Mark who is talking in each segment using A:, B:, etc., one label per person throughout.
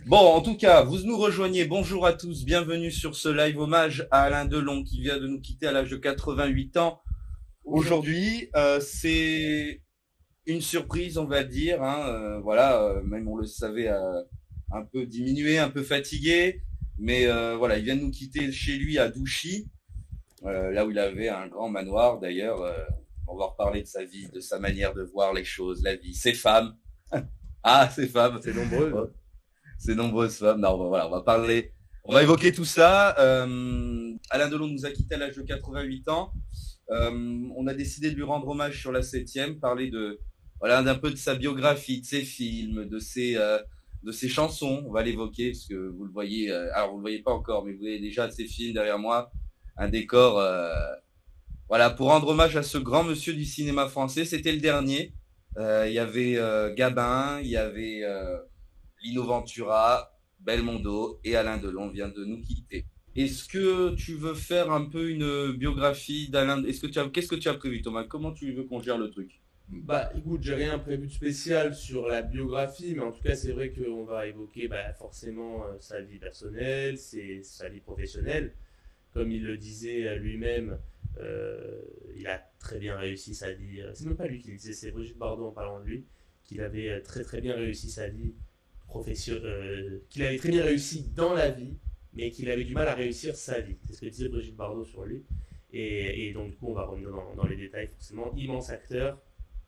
A: Bon, en tout cas, vous nous rejoignez. Bonjour à tous, bienvenue sur ce live hommage à Alain Delon qui vient de nous quitter à l'âge de 88 ans. Aujourd'hui, c'est une surprise, on va dire. Même on le savait un peu diminué, un peu fatigué. Mais voilà, il vient de nous quitter chez lui à Douchy, là où il avait un grand manoir d'ailleurs. On va reparler de sa vie, de sa manière de voir les choses, la vie, ses femmes. Ah, ses femmes.
B: C'est nombreux.
A: Ces nombreuses femmes. Non, voilà, on va parler, on va évoquer tout ça. Alain Delon nous a quitté à l'âge de 88 ans. On a décidé de lui rendre hommage sur la 7e, parler d'un peu de sa biographie, de ses films, de ses chansons. On va l'évoquer parce que vous le voyez, alors vous le voyez pas encore, mais vous voyez déjà ses films derrière moi, un décor, pour rendre hommage à ce grand monsieur du cinéma français. C'était le dernier. Il y avait Gabin, il y avait Lino Ventura, Belmondo et Alain Delon vient de nous quitter. Est-ce que tu veux faire un peu une biographie d'Alain? Qu'est-ce que tu as prévu, Thomas? Comment tu veux qu'on gère le truc?
B: Bah écoute, j'ai rien prévu de spécial sur la biographie, mais en tout cas c'est vrai qu'on va évoquer forcément sa vie personnelle, sa vie professionnelle. Comme il le disait lui-même, il a très bien réussi sa vie. C'est même pas lui qui le disait, c'est Brigitte Bardot en parlant de lui, qu'il avait très très bien réussi sa vie professionnelle, qu'il avait très bien réussi dans la vie, mais qu'il avait du mal à réussir sa vie. C'est ce que disait Brigitte Bardot sur lui. Et donc du coup on va revenir dans les détails forcément. Immense acteur,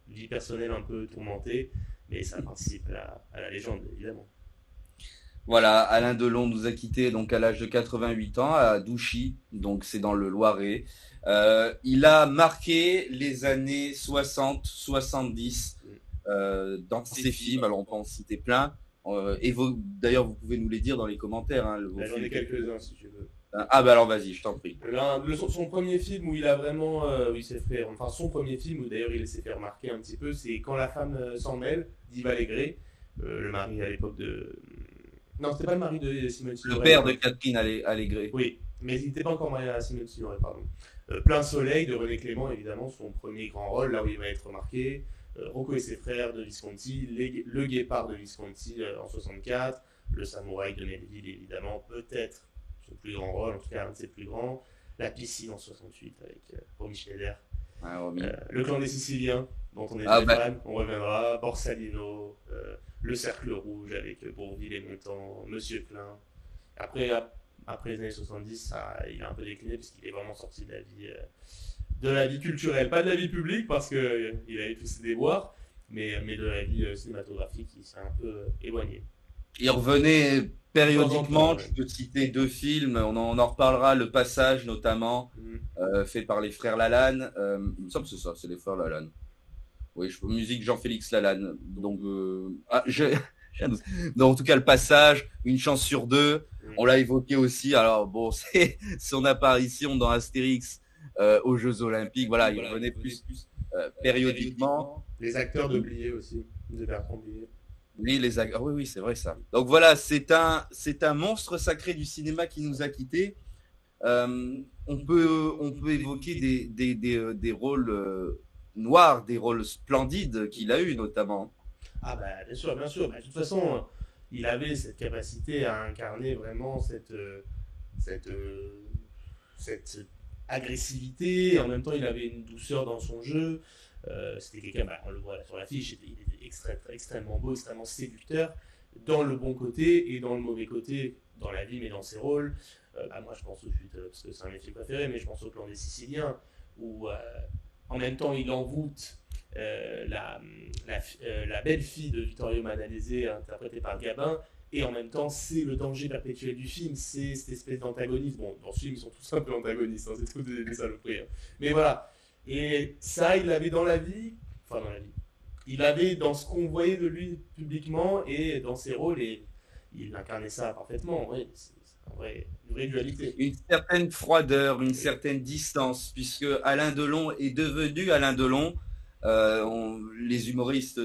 B: vie personnelle un peu tourmentée, mais ça participe à la légende évidemment.
A: Voilà, Alain Delon nous a quittés donc à l'âge de 88 ans à Douchy, donc c'est dans le Loiret. Il a marqué les années 60, 70 dans ses films. Alors on peut en citer plein. D'ailleurs, vous pouvez nous les dire dans les commentaires. Hein,
B: J'en ai quelques-uns si tu veux.
A: Ah bah alors vas-y, je t'en prie.
B: Son premier film où il a vraiment, où il s'est fait, enfin son premier film où d'ailleurs il s'est fait remarquer un petit peu, c'est Quand la femme s'en mêle d'Yves Allégret, le mari à l'époque de, non c'était pas le mari de Simone Signoret.
A: Le père de Catherine Allégret.
B: Oui, mais il n'était pas encore marié à Simone Signoret, pardon. Plein soleil de René Clément évidemment, son premier grand rôle, là où il va être remarqué. Rocco et ses frères de Visconti, Le Guépard de Visconti en 64, Le Samouraï de Melville évidemment, peut-être son plus grand rôle, en tout cas un de ses plus grands. La piscine en 68 avec Romy Schneider. Le clan des Siciliens, dont on est très fan, on reviendra. Borsalino, Le Cercle Rouge avec Bourvil et Montand, Monsieur Klein. Après les années 70, il a un peu décliné puisqu'il est vraiment sorti de la vie culturelle, pas de la vie publique parce qu'il avait tous ses déboires, mais de la vie cinématographique, il s'est un peu éloigné.
A: Il revenait périodiquement, je peux citer 2 films, on en reparlera, Le Passage notamment, fait par les frères Lalanne. Il me semble que c'est ça, c'est les frères Lalanne. Oui, musique Jean-Félix Lalanne. Donc, en tout cas, Le Passage, Une chance sur 2, on l'a évoqué aussi. Alors bon, c'est son apparition dans Astérix aux Jeux Olympiques. Voilà, il revenait plus périodiquement.
B: Les acteurs de Blier aussi, de Bertrand Blier.
A: Oui, oui, c'est vrai ça. Donc voilà, c'est un monstre sacré du cinéma qui nous a quittés. On peut évoquer des rôles noirs, des rôles splendides qu'il a eu notamment.
B: Ah bah bien sûr, bien sûr. De toute façon, il avait cette capacité à incarner vraiment cette, cette agressivité. Et en même temps, il avait une douceur dans son jeu. C'était quelqu'un, on le voit là sur l'affiche, il était extrêmement beau, extrêmement séducteur, dans le bon côté et dans le mauvais côté, dans la vie, mais dans ses rôles. Moi, je pense tout de suite, parce que c'est un de mes films préférés, mais je pense au Clan des Siciliens, où en même temps, il envoûte la belle-fille de Vittorio Manalese, interprétée par Gabin, et en même temps, c'est le danger perpétuel du film, c'est cette espèce d'antagonisme. Bon, dans ce film, ils sont tous un peu antagonistes, c'est tous des saloperies. Mais voilà. Et ça, il l'avait dans la vie, enfin dans la vie. Il l'avait dans ce qu'on voyait de lui publiquement et dans ses rôles, et il incarnait ça parfaitement. Oui, c'est une vraie dualité.
A: Une certaine froideur, une certaine distance, puisque Alain Delon est devenu Alain Delon. Les humoristes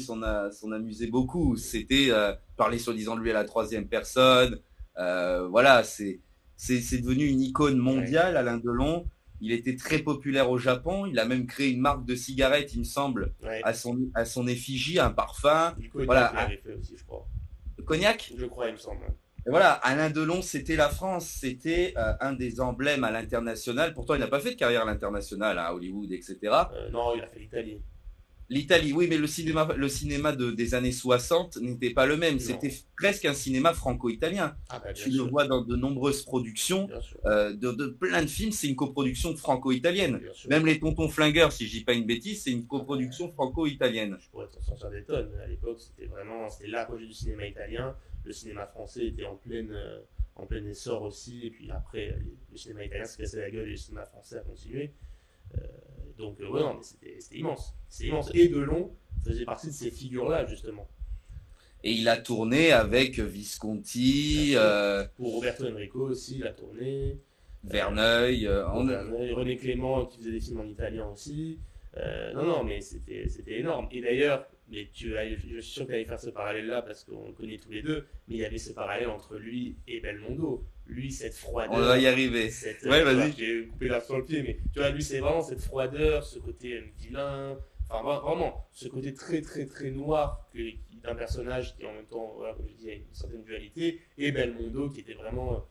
A: s'en amusaient beaucoup. C'était parler soi-disant de lui à la 3e personne. C'est devenu une icône mondiale, Alain Delon. Il était très populaire au Japon. Il a même créé une marque de cigarettes, il me semble, à son effigie, un parfum.
B: Voilà. Avait fait aussi, je crois.
A: Cognac.
B: Je crois, il me semble.
A: Et voilà, Alain Delon, c'était la France, c'était un des emblèmes à l'international. Pourtant, il n'a pas fait de carrière à l'international, à Hollywood, etc.
B: Non, il a fait l'Italie.
A: L'Italie, oui, mais le cinéma des années 60 n'était pas le même.
B: Non.
A: C'était presque un cinéma franco-italien.
B: Ah bah,
A: Tu le vois dans de nombreuses productions, de plein de films, c'est une coproduction franco-italienne. Même les Tontons Flingueurs, si je dis pas une bêtise, c'est une coproduction franco-italienne.
B: Je pourrais t'en sortir des tonnes. À l'époque, c'était l'apogée du cinéma italien. Le cinéma français était en plein essor aussi. Et puis après, le cinéma italien se cassait la gueule et le cinéma français a continué. Donc, ouais, non, mais c'était immense. C'est immense. Et Delon faisait partie de ces figures-là, justement.
A: Et il a tourné avec Visconti.
B: Pour Roberto Enrico aussi, il a tourné.
A: Verneuil.
B: René Clément qui faisait des films en italien aussi. Non, mais c'était énorme. Et d'ailleurs, je suis sûr que tu allais faire ce parallèle-là parce qu'on le connaît tous les deux, mais il y avait ce parallèle entre lui et Belmondo. Lui, cette froideur.
A: On va y arriver.
B: Ouais, vas-y. J'ai coupé la sur le pied, mais tu vois, lui, c'est vraiment cette froideur, ce côté vilain. Enfin, vraiment, ce côté très, très, très noir d'un personnage qui, en même temps, voilà, comme je disais, a une certaine dualité. Et Belmondo qui était vraiment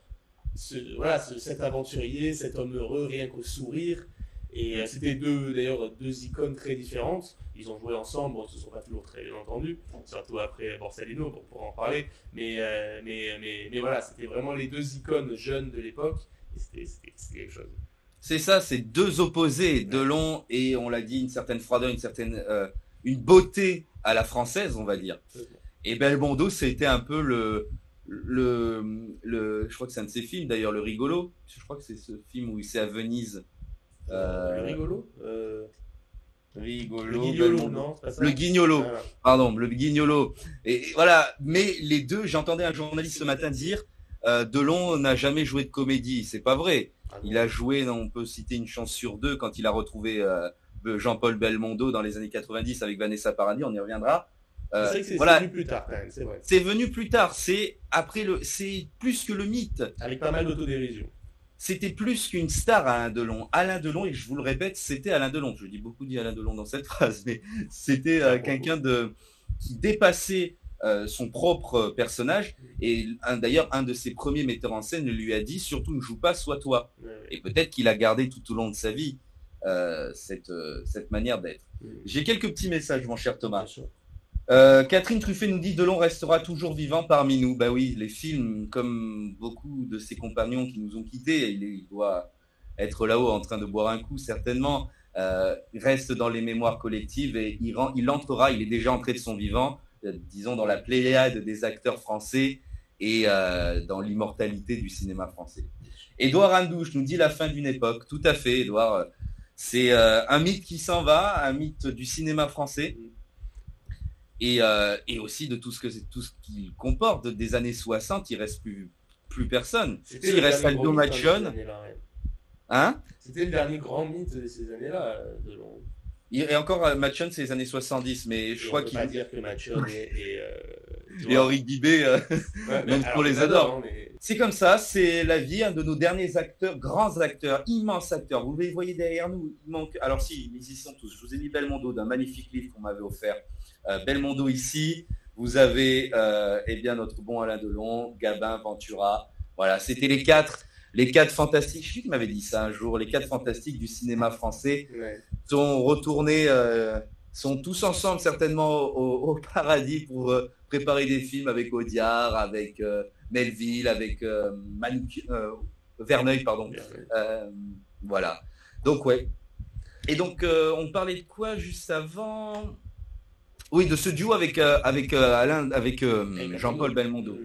B: cet aventurier, cet homme heureux, rien qu'au sourire. Et c'était d'ailleurs deux icônes très différentes. Ils ont joué ensemble, bon, ils ne se sont pas toujours très bien entendus, surtout après Borsalino, on pourra en parler. Mais voilà, c'était vraiment les deux icônes jeunes de l'époque, et c'était quelque chose.
A: C'est ça, c'est deux opposés, Delon et, on l'a dit, une certaine froideur, une beauté à la française, on va dire. Et Belmondo, c'était un peu je crois que c'est un de ses films, d'ailleurs, Le Rigolo. Je crois que c'est ce film où c'est à Venise.
B: Le rigolo
A: Rigolo.
B: Le Guignolo, non, c'est pas ça.
A: Le Guignolo, pardon, le Guignolo. Et voilà, mais les deux, j'entendais un journaliste ce matin dire Delon n'a jamais joué de comédie. C'est pas vrai. Il a joué, on peut citer une chance sur deux, quand il a retrouvé Jean-Paul Belmondo dans les années 90 avec Vanessa Paradis, on y reviendra.
B: C'est vrai que c'est venu plus tard, quand même, c'est vrai.
A: C'est venu plus tard, c'est plus que le mythe.
B: Avec pas mal d'autodérision.
A: C'était plus qu'une star, Alain Delon. Alain Delon, et je vous le répète, c'était Alain Delon. Je dis beaucoup dit Alain Delon dans cette phrase, mais c'était quelqu'un qui dépassait son propre personnage. Et d'ailleurs, un de ses premiers metteurs en scène lui a dit, surtout ne joue pas, sois toi. Et peut-être qu'il a gardé tout au long de sa vie cette manière d'être. J'ai quelques petits messages, mon cher Thomas. Catherine Truffet nous dit Delon restera toujours vivant parmi nous. Bah oui, les films, comme beaucoup de ses compagnons qui nous ont quittés, il doit être là-haut en train de boire un coup certainement, reste dans les mémoires collectives et il entrera, il est déjà entré de son vivant, disons dans la pléiade des acteurs français et dans l'immortalité du cinéma français. Édouard Andouche nous dit la fin d'une époque. Tout à fait, Édouard. C'est un mythe qui s'en va, un mythe du cinéma français. Et aussi de tout ce qu'il comporte des années 60, il reste plus personne. Il reste Aldo Machon. Hein?
B: C'était le dernier grand mythe de ces années-là.
A: Et encore Machon, c'est les années 70, mais je crois qu'il.
B: On peut pas dire que Machon
A: et Henri Guibé, même pour les adore. Mais... C'est comme ça, c'est la vie, un de nos derniers acteurs, grands acteurs, immenses acteurs. Vous les voyez derrière nous, il manque. Alors si, ils y sont tous. Je vous ai mis Belmondo d'un magnifique livre qu'on m'avait offert. Belmondo ici, vous avez notre bon Alain Delon, Gabin, Ventura. Voilà, c'était les quatre fantastiques. Je sais qui m'avait dit ça un jour. Les quatre fantastiques du cinéma français sont retournés, sont tous ensemble certainement au paradis pour préparer des films avec Audiard, avec Melville, avec Verneuil, pardon. Voilà. Donc ouais. Et donc on parlait de quoi juste avant? Oui, de ce duo avec Jean-Paul Belmondo.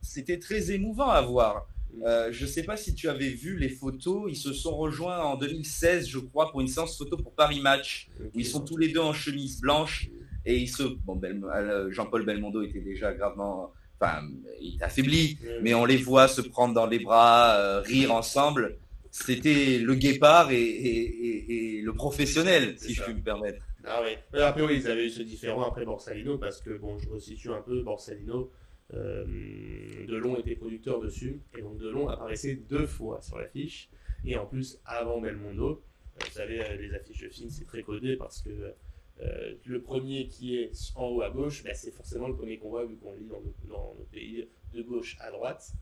A: C'était très émouvant à voir. Je ne sais pas si tu avais vu les photos. Ils se sont rejoints en 2016, je crois, pour une séance photo pour Paris Match, où ils sont tous les deux en chemise blanche. Et Jean-Paul Belmondo était déjà gravement... Enfin, il est affaibli, mais on les voit se prendre dans les bras, rire ensemble. C'était le guépard et le professionnel, si je puis me permettre.
B: Ah oui. Après, oui, ils avaient eu ce différent après Borsalino, parce que, bon, je resitue un peu, Borsalino, Delon était producteur dessus, et donc Delon apparaissait 2 fois sur l'affiche, et en plus, avant Belmondo, vous savez, les affiches de films, c'est très codé, parce que Le premier qui est en haut à gauche, bah, c'est forcément le premier qu'on voit vu qu'on lit dans nos pays de gauche à droite.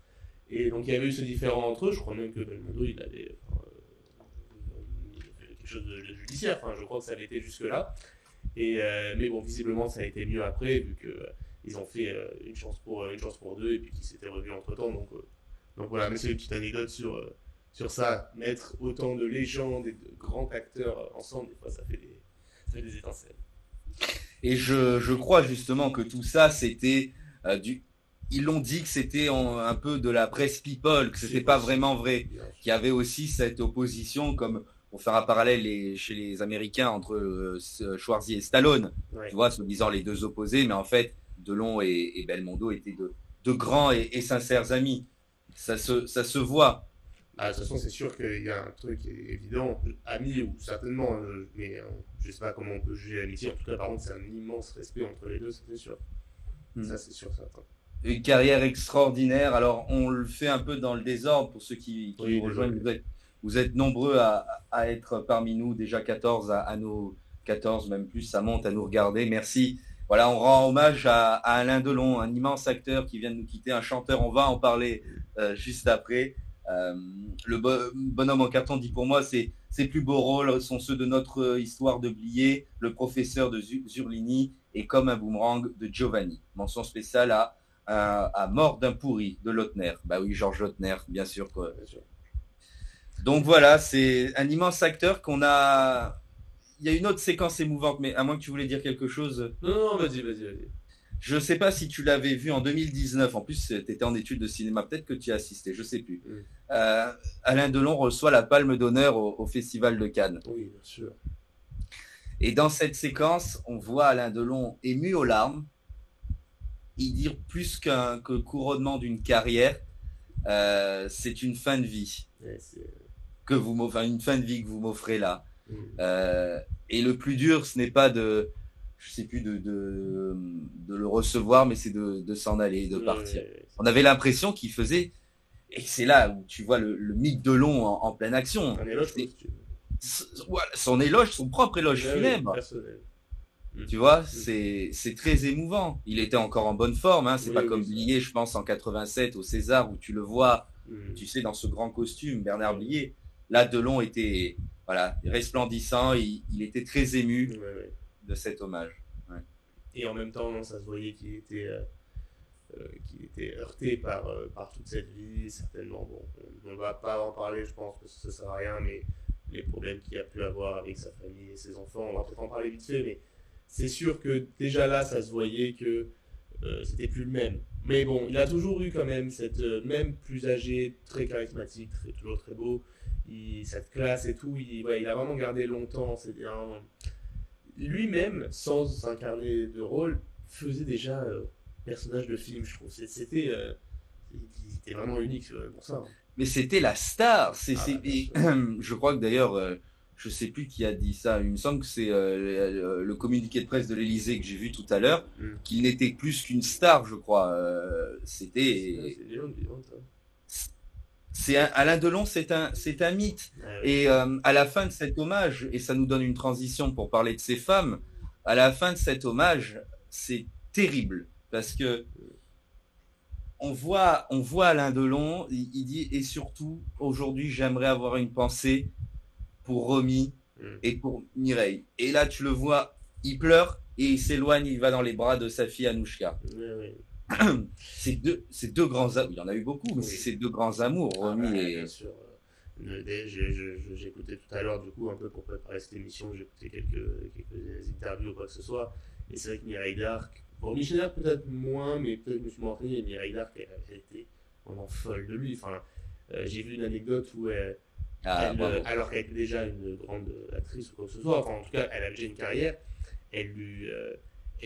B: Et donc il y avait eu ce différent entre eux. Je crois même que Belmondo il avait quelque chose de judiciaire. Enfin, je crois que ça avait été jusque là. Mais bon, visiblement ça a été mieux après vu que ils ont fait une chance pour deux et puis qu'ils s'étaient revus entre temps. Donc voilà, mais c'est une petite anecdote sur ça. Mettre autant de légendes et de grands acteurs ensemble, des fois ça fait des étincelles.
A: Et je crois justement que tout ça, c'était du. Ils l'ont dit que c'était un peu de la presse people, que c'était pas vraiment vrai, qu'il y avait aussi cette opposition, comme pour faire un parallèle chez les Américains entre Schwarzy et Stallone,
B: Ouais.
A: tu vois, soi-disant les deux opposés, mais en fait, Delon et Belmondo étaient de grands et sincères amis. Ça se voit.
B: Ah, de toute façon, c'est sûr qu'il y a un truc évident, ami ou certainement, mais je sais pas comment on peut juger l'amitié. En tout cas, par contre, c'est un immense respect entre les deux, ça c'est sûr. Ça c'est sûr, certain.
A: Une carrière extraordinaire. Alors, on le fait un peu dans le désordre pour ceux qui
B: Oui,
A: nous rejoignent. Vous êtes nombreux à être parmi nous, déjà 14 à nos 14, même plus, ça monte à nous regarder. Merci. Voilà, on rend hommage à Alain Delon, un immense acteur qui vient de nous quitter, un chanteur. On va en parler juste après. Le bonhomme en carton dit pour moi, ses plus beaux rôles sont ceux de notre histoire de Blier, le professeur de Zurlini et Comme un boomerang de Giovanni. Mention spéciale à Mort d'un pourri de Lautner. Bah oui, Georges Lautner, bien sûr. Quoi.
B: Bien sûr.
A: Donc voilà, c'est un immense acteur qu'on a. Il y a une autre séquence émouvante, mais à moins que tu voulais dire quelque chose.
B: Non, vas-y.
A: Je ne sais pas si tu l'avais vu en 2019. En plus, tu étais en études de cinéma. Peut-être que tu y as assisté, je ne sais plus. Alain Delon reçoit la Palme d'honneur au Festival de Cannes.
B: Oui, bien sûr.
A: Et dans cette séquence, on voit Alain Delon ému aux larmes. Il dit plus qu'un couronnement d'une carrière, c'est une fin de vie.
B: Ouais,
A: Une fin de vie que vous m'offrez là. Et le plus dur, ce n'est pas de le recevoir, mais c'est de s'en aller, de partir. On avait l'impression qu'il faisait, et c'est là où tu vois le mythe Delon en pleine action.
B: Un éloge,
A: son éloge, son propre éloge funèbre.
B: Personnel.
A: Tu vois, c'est très émouvant. Il était encore en bonne forme, hein. C'est pas comme Blier, je pense, en 87 au César, où tu le vois, tu sais, dans ce grand costume, Bernard Blier. Là, Delon était resplendissant, il était très ému de cet hommage. Ouais.
B: Et en même temps, ça se voyait qu'il était heurté par toute cette vie, certainement. Bon, on ne va pas en parler, je pense, parce que ça ne sert à rien, mais les problèmes qu'il a pu avoir avec sa famille et ses enfants, on va peut-être en parler vite fait, mais c'est sûr que déjà là, ça se voyait que c'était plus le même. Mais bon, il a toujours eu quand même cette même plus âgé, très charismatique, toujours très beau, cette classe et tout, il a vraiment gardé longtemps. Lui-même, sans incarner de rôle, faisait déjà personnage de film, je trouve. C'était vraiment unique pour ça.
A: Mais c'était la star. Je crois que d'ailleurs, je sais plus qui a dit ça. Il me semble que c'est le communiqué de presse de l'Élysée que j'ai vu tout à l'heure, qu'il n'était plus qu'une star, je crois. Alain Delon, c'est un mythe. Et à la fin de cet hommage, et ça nous donne une transition pour parler de ces femmes, à la fin de cet hommage, c'est terrible parce que on voit Alain Delon, il dit, et surtout aujourd'hui j'aimerais avoir une pensée pour Romy et pour Mireille. Et là tu le vois, il pleure et il s'éloigne, il va dans les bras de sa fille Anouchka. C'est deux grands amours. Il y en a eu beaucoup, mais c'est deux grands amours. Romy et...
B: Bien sûr. J'écoutais tout à l'heure, du coup, un peu pour préparer cette émission, j'écoutais quelques interviews ou quoi que ce soit. Et c'est vrai que Mireille d'Arc, bon, Michel d'Arc peut-être moins, mais peut-être je me suis renseigné. Mireille d'Arc, elle était vraiment folle de lui. Enfin, j'ai vu une anecdote où alors qu'elle était déjà une grande actrice ou quoi que ce soit, enfin en tout cas, elle avait déjà une carrière, elle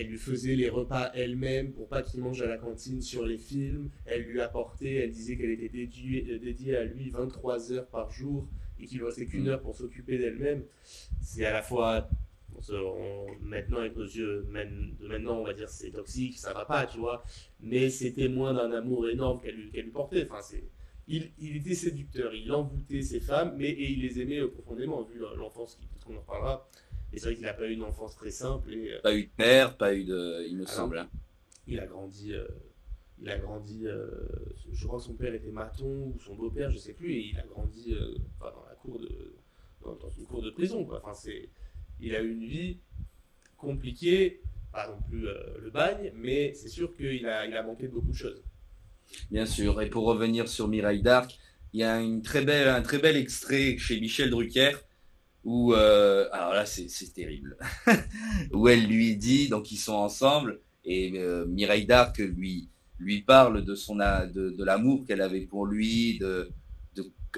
B: lui faisait les repas elle-même pour pas qu'il mange à la cantine sur les films. Elle lui apportait, elle disait qu'elle était dédiée à lui 23 heures par jour et qu'il ne restait qu'une heure pour s'occuper d'elle-même. C'est à la fois, maintenant avec nos yeux de maintenant, on va dire c'est toxique, ça va pas, tu vois. Mais c'est témoin d'un amour énorme qu'elle lui portait. Enfin, il était séducteur, il envoûtait ses femmes, et il les aimait profondément, vu l'enfance, peut-être qu'on en reparlera. Et c'est vrai qu'il n'a pas eu une enfance très simple. Et,
A: Pas eu de père, pas eu de... il me
B: ah
A: semble.
B: non,
A: Hein.
B: il a grandi. Je crois que son père était maçon ou son beau-père, je sais plus, et il a grandi dans la cour dans une cour de prison, quoi. Enfin, il a eu une vie compliquée, pas non plus le bagne, mais c'est sûr il a manqué de beaucoup de choses.
A: Bien sûr. Et pour revenir sur Mireille d'Arc, il y a un très bel extrait chez Michel Drucker où, alors là, c'est terrible, où elle lui dit, donc ils sont ensemble, et Mireille d'Arc lui parle de l'amour qu'elle avait pour lui, de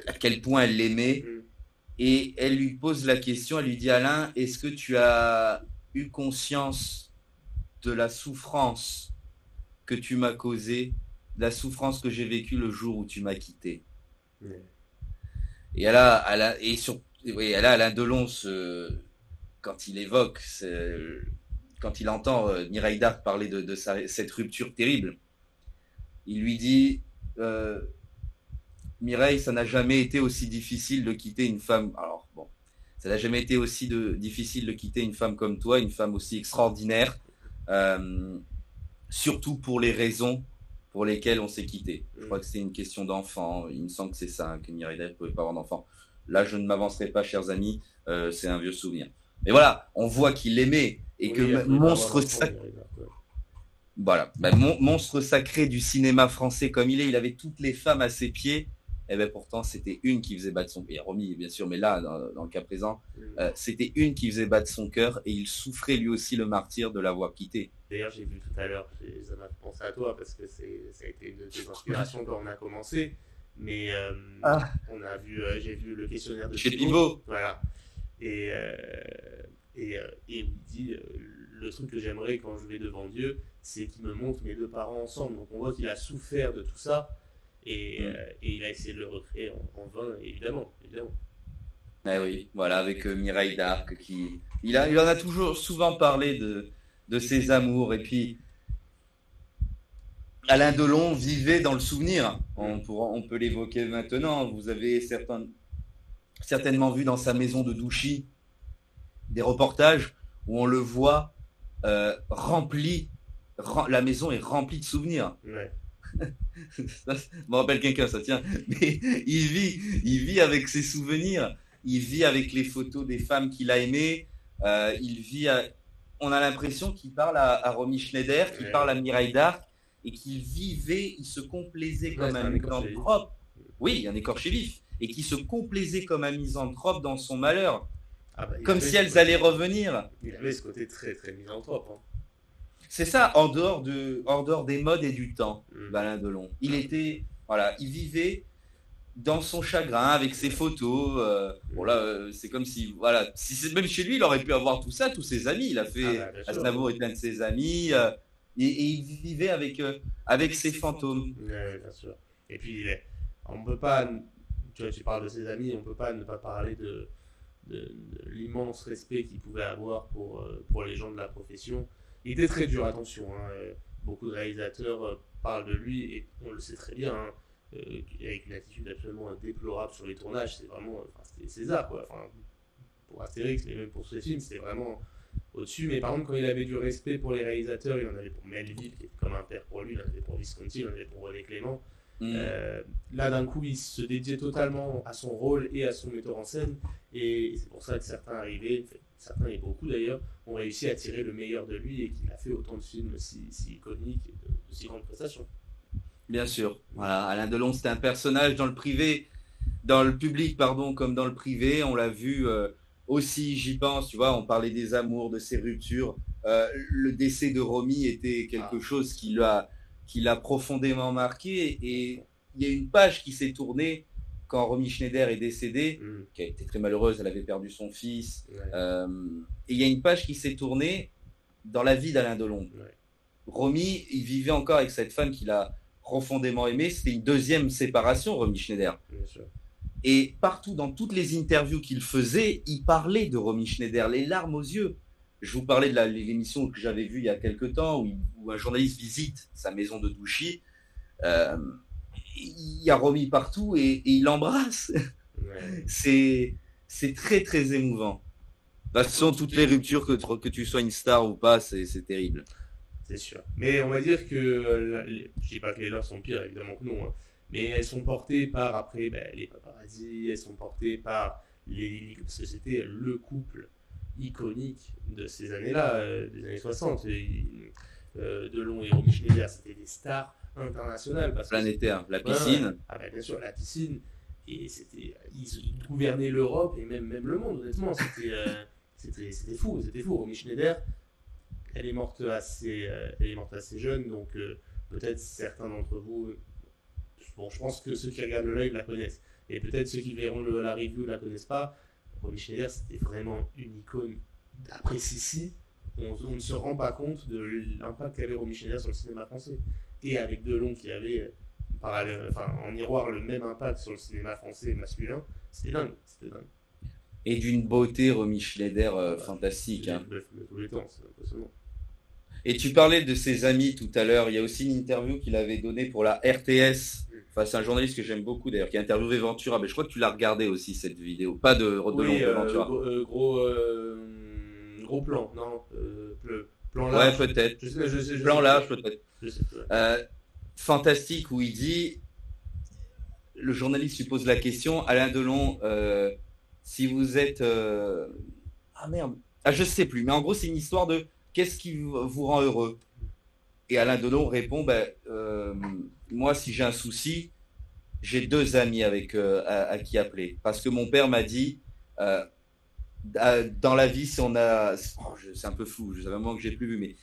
A: à quel point elle l'aimait,
B: Mm.
A: et elle lui pose la question, elle lui dit Alain, est-ce que tu as eu conscience de la souffrance que tu m'as causée, de la souffrance que j'ai vécue le jour où tu m'as quitté.
B: Ouais.
A: Et elle a Alain Delon quand il évoque, quand il entend Mireille d'Arc parler de cette rupture terrible, il lui dit Mireille, ça n'a jamais été aussi difficile de quitter une femme. Alors bon, ça n'a jamais été aussi difficile de quitter une femme comme toi, une femme aussi extraordinaire, euh, surtout pour les raisons pour lesquelles on s'est quitté. Je crois que c'est une question d'enfant. Il me semble que c'est ça, hein, que Mireille ne pouvait pas avoir d'enfant. Là, je ne m'avancerai pas, chers amis. C'est un vieux souvenir. Mais voilà, on voit qu'il l'aimait et
B: Oui,
A: que monstre sacré. Voilà, monstre sacré du cinéma français comme il est, il avait toutes les femmes à ses pieds. Et bien pourtant, c'était une qui faisait battre son cœur. Et Romy, bien sûr, mais là, dans le cas présent, c'était une qui faisait battre son cœur et il souffrait lui aussi le martyre de l'avoir quitté.
B: D'ailleurs, j'ai vu tout à l'heure, ça m'a pensé à toi parce que ça a été une de tes inspirations quand on a commencé. Mais j'ai vu le questionnaire de
A: Chez
B: Pivot.
A: Pivot.
B: Voilà. Et il dit le truc que j'aimerais quand je vais devant Dieu, c'est qu'il me montre mes deux parents ensemble. Donc on voit qu'il a souffert de tout ça et il a essayé de le recréer en vain, évidemment.
A: Ah oui, voilà, avec Mireille d'Arc, il en a toujours souvent parlé de ses amours. Et puis, Alain Delon vivait dans le souvenir. On peut l'évoquer maintenant. Vous avez certainement vu dans sa maison de Douchy des reportages où on le voit la maison est remplie de souvenirs.
B: Ouais.
A: Ça me rappelle quelqu'un, ça tient. Mais il vit avec ses souvenirs. Il vit avec les photos des femmes qu'il a aimées. On a l'impression qu'il parle à Romy Schneider, qu'il parle à Mireille d'Arc, et qu'il vivait, il se complaisait comme un misanthrope. Oui, un écorché vif. Et qui se complaisait comme un misanthrope dans son malheur. Comme si elles allaient revenir.
B: Il avait ce côté très, très misanthrope. Hein.
A: C'est ça, en dehors des modes et du temps, Alain Delon. Il vivait dans son chagrin avec ses photos. C'est comme si, même chez lui, il aurait pu avoir tout ça, tous ses amis. Il a fait Aznavour est un de ses amis, et il vivait avec ses fantômes.
B: Ouais, bien sûr. Et puis, on peut pas, tu parles de ses amis, on peut pas ne pas parler de l'immense respect qu'il pouvait avoir pour les gens de la profession. Il était très dur, attention. Hein. Beaucoup de réalisateurs parlent de lui, et on le sait très bien. Hein. Avec une attitude absolument déplorable sur les tournages, c'était César quoi. Enfin, pour Astérix, mais même pour ce film, c'était vraiment au-dessus. Mais par contre, quand il avait du respect pour les réalisateurs, il en avait pour Melville, qui était comme un père pour lui, il en avait pour Visconti, il en avait pour René Clément. Là, d'un coup, il se dédiait totalement à son rôle et à son metteur en scène, et c'est pour ça que certains et beaucoup d'ailleurs, ont réussi à tirer le meilleur de lui et qu'il a fait autant de films si iconiques et de si grandes prestations.
A: Bien sûr. Voilà, Alain Delon, c'était un personnage dans le public, comme dans le privé. On l'a vu aussi, j'y pense, tu vois, on parlait des amours, de ses ruptures. Le décès de Romy était quelque chose qui l'a profondément marqué. Et il y a une page qui s'est tournée quand Romy Schneider est décédée, qui a été très malheureuse, elle avait perdu son fils. Ouais. Et il y a une page qui s'est tournée dans la vie d'Alain Delon. Ouais. Romy, il vivait encore avec cette femme qu'il a profondément aimé. C'était une deuxième séparation, Romy Schneider.
B: Bien sûr.
A: Et partout, dans toutes les interviews qu'il faisait, il parlait de Romy Schneider, les larmes aux yeux. Je vous parlais de l'émission que j'avais vue il y a quelque temps, où un journaliste visite sa maison de Douchy. Il y a Romy partout et il l'embrasse. Ouais. C'est très, très émouvant. toute façon, toutes les ruptures, que tu sois une star ou pas, c'est terrible.
B: C'est sûr. Mais on va dire que, je dis pas que les leurs sont pires, évidemment que non, hein. Mais elles sont portées par, après, ben, les paparazzi, elles sont portées par parce que c'était le couple iconique de ces années-là, des années 60. Delon et Romy Schneider, c'était des stars internationales. Parce que
A: Planétaire, la
B: ouais, ouais.
A: piscine.
B: Ah ben, bien sûr, la piscine. Et ils gouvernaient l'Europe et même le monde, honnêtement. C'était fou, c'était fou. Romy Schneider, elle est morte assez jeune, donc peut-être certains d'entre vous, bon, je pense que ceux qui regardent le live la connaissent, et peut-être ceux qui verront la review ne la connaissent pas. Romy Schneider, c'était vraiment une icône. Après Sissi, on ne se rend pas compte de l'impact qu'avait Romy Schneider sur le cinéma français. Et avec Delon qui avait en miroir le même impact sur le cinéma français masculin, c'était dingue, c'était dingue.
A: Et d'une beauté, Romy Schneider, fantastique. Hein.
B: De tous les temps, c'est impressionnant.
A: Et tu parlais de ses amis tout à l'heure. Il y a aussi une interview qu'il avait donnée pour la RTS. Enfin, c'est un journaliste que j'aime beaucoup d'ailleurs, qui a interviewé Ventura. Mais je crois que tu l'as regardé aussi, cette vidéo. Pas de
B: Oui,
A: Ventura.
B: gros plan, non plan
A: large.
B: Ouais,
A: peut-être.
B: Plan
A: large, peut-être. Fantastique, où il dit, le journaliste lui pose la question, Alain Delon, si vous êtes... Ah merde, je sais plus. Mais en gros, c'est une histoire de qu'est-ce qui vous rend heureux. Et Alain Delon répond, moi, si j'ai un souci, j'ai 2 amis à qui appeler. Parce que mon père m'a dit, dans la vie, si on a... c'est un peu flou, c'est un moment que j'ai plus vu, mais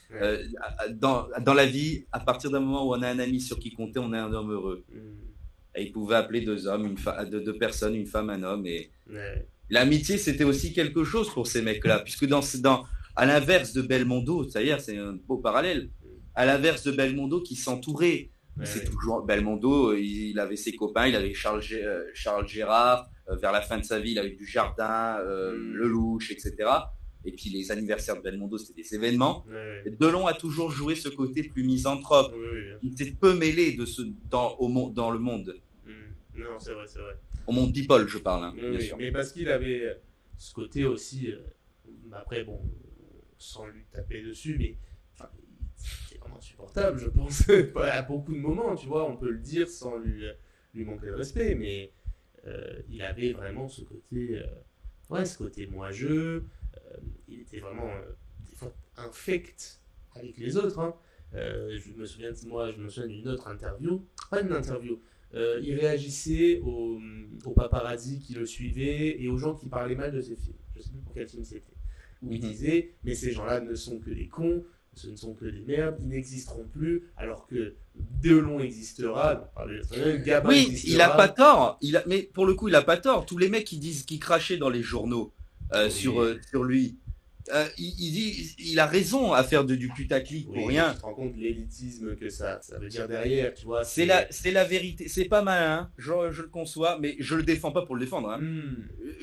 A: dans la vie, à partir d'un moment où on a un ami sur qui compter, on est un homme heureux. Et il pouvait appeler 2 hommes, deux personnes, une femme, un homme. Et l'amitié, c'était aussi quelque chose pour ces mecs-là, puisque à l'inverse de Belmondo, c'est-à-dire, c'est un beau parallèle, à l'inverse de Belmondo qui s'entourait. C'est toujours Belmondo, il avait ses copains, il avait Charles Gérard, vers la fin de sa vie, il avait du Jardin, Lelouch, etc. Et puis les anniversaires de Belmondo, c'était des événements. Delon a toujours joué ce côté plus misanthrope. Il s'est peu mêlé dans le monde.
B: Non, c'est vrai.
A: Au monde people, je parle. Hein, bien sûr.
B: Mais parce qu'il avait ce côté aussi, après, bon, sans lui taper dessus, mais c'est vraiment insupportable, je pense, à beaucoup de moments, tu vois, on peut le dire sans lui manquer de respect, mais il avait vraiment ce côté, ce côté moi-jeu, il était vraiment des fois infect avec les autres, hein. Je me souviens d'une autre interview, pas d'une interview, il réagissait aux paparazzi qui le suivaient et aux gens qui parlaient mal de ses films, je sais plus pour quel film c'était, où il disait, mais ces gens-là ne sont que des cons, ce ne sont que des merdes, ils n'existeront plus, alors que Delon existera. Gabin
A: oui,
B: existera.
A: Il a pas tort. Mais pour le coup, il a pas tort. Tous les mecs qui crachaient dans les journaux sur lui, il a raison à faire du putaclic pour rien.
B: Tu te rends compte de l'élitisme que ça veut dire derrière, tu vois.
A: C'est la vérité. C'est pas malin, hein. Je le conçois, mais je le défends pas pour le défendre. Hein.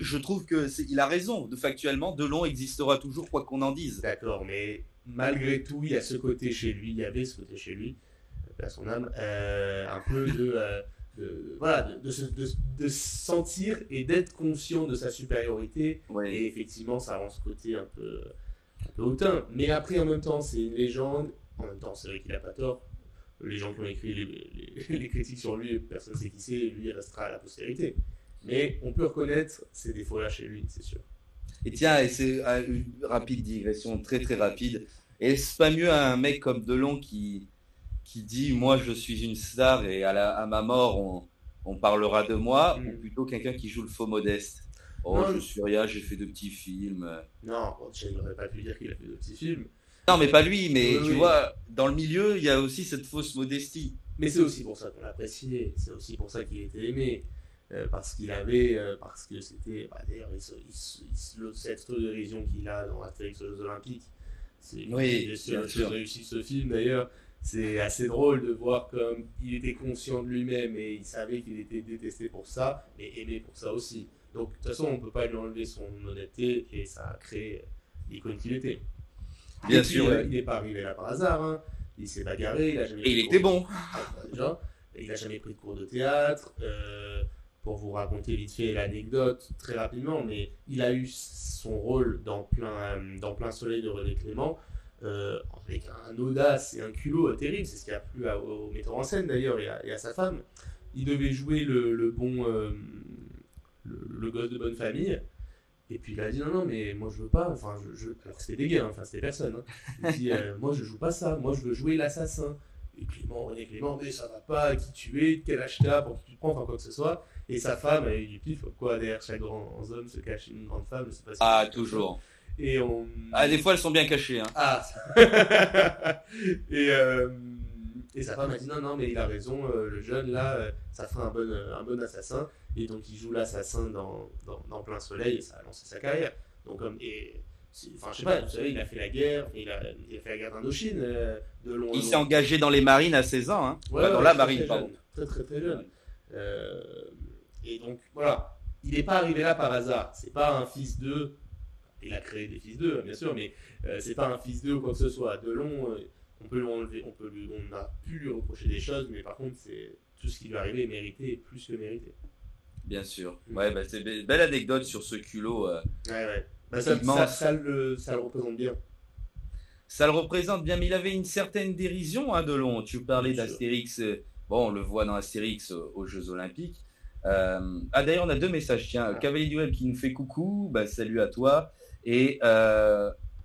A: Je trouve il a raison. Factuellement, Delon existera toujours, quoi qu'on en dise.
B: D'accord, mais malgré tout, il y a ce côté chez lui, il y avait ce côté chez lui, à son âme, un peu de se sentir et d'être conscient de sa supériorité. Ouais. Et effectivement, ça rend ce côté un peu hautain. Mais après, en même temps, c'est une légende. En même temps, c'est vrai qu'il n'a pas tort. Les gens qui ont écrit les critiques sur lui, personne ne sait qui c'est, lui, il restera à la postérité. Mais on peut reconnaître ces défauts-là chez lui, c'est sûr.
A: Et tiens, c'est une rapide digression, très très rapide. Est-ce pas mieux un mec comme Delon qui dit moi je suis une star et à ma mort on parlera de moi, ou plutôt quelqu'un qui joue le faux modeste? Non, je suis rien, j'ai fait de petits films.
B: Non, je n'aurais pas pu dire qu'il a fait de petits films.
A: Non, mais pas lui, mais tu vois, dans le milieu, il y a aussi cette fausse modestie.
B: Mais c'est aussi pour ça qu'on l'appréciait, c'est aussi pour ça qu'il était aimé. Parce que c'était, d'ailleurs, cette dérision qu'il a dans Astérix aux Olympiques, c'est bien sûr réussi ce film d'ailleurs. C'est assez drôle de voir comme il était conscient de lui-même et il savait qu'il était détesté pour ça, mais aimé pour ça aussi. Donc de toute façon, on ne peut pas lui enlever son honnêteté et ça a créé l'icône qu'il était. Bien sûr. Il n'est pas arrivé là par hasard, hein. Il s'est bagarré, il a jamais.
A: Et il était bon.
B: Déjà, il n'a jamais pris de cours de théâtre. pour vous raconter vite fait l'anecdote très rapidement, mais il a eu son rôle dans plein soleil de René Clément, avec un audace et un culot terrible. C'est ce qui a plu au metteur en scène d'ailleurs et à sa femme. Il devait jouer le gosse de bonne famille. Et puis il a dit non, mais moi je veux pas. Enfin, alors que c'était des gars, enfin c'était personne. Il dit moi je joue pas ça, moi je veux jouer l'assassin. Et René Clément, mais ça va pas, qui tu es, quel âge t'as, pour qui tu te prends, enfin quoi que ce soit. Et sa femme a eu du pif, quoi, derrière chaque grand homme se cache une grande femme, je sais pas si
A: Ah, toujours.
B: Et
A: des fois elles sont bien cachées. Hein.
B: Ah et sa femme a dit non, mais il a raison, le jeune là, ça fera un bon assassin. Et donc il joue l'assassin dans Plein Soleil et ça a lancé sa carrière. Donc, enfin, je sais pas, vous savez, il a fait la guerre, il a fait la guerre d'Indochine.
A: Il s'est engagé dans les marines à 16 ans. Hein.
B: Ouais,
A: dans la marine, pardon.
B: Très jeune. Et donc, voilà, il n'est pas arrivé là par hasard. C'est pas un fils d'eux. Il a créé des fils d'eux, bien sûr, mais c'est pas un fils d'eux ou quoi que ce soit. Delon, on peut l'enlever, on a pu lui reprocher des choses, mais par contre, c'est tout ce qui lui est arrivé est mérité et plus que mérité.
A: Bien sûr. Ouais, c'est une belle anecdote sur ce culot.
B: Ouais. Bah, ça le représente bien.
A: Ça le représente bien, mais il avait une certaine dérision, hein, Delon. Tu parlais d'Astérix. On le voit dans Astérix aux Jeux Olympiques. D'ailleurs, on a 2 messages. Tiens, Cavalier du Web qui nous fait coucou. Salut à toi. Et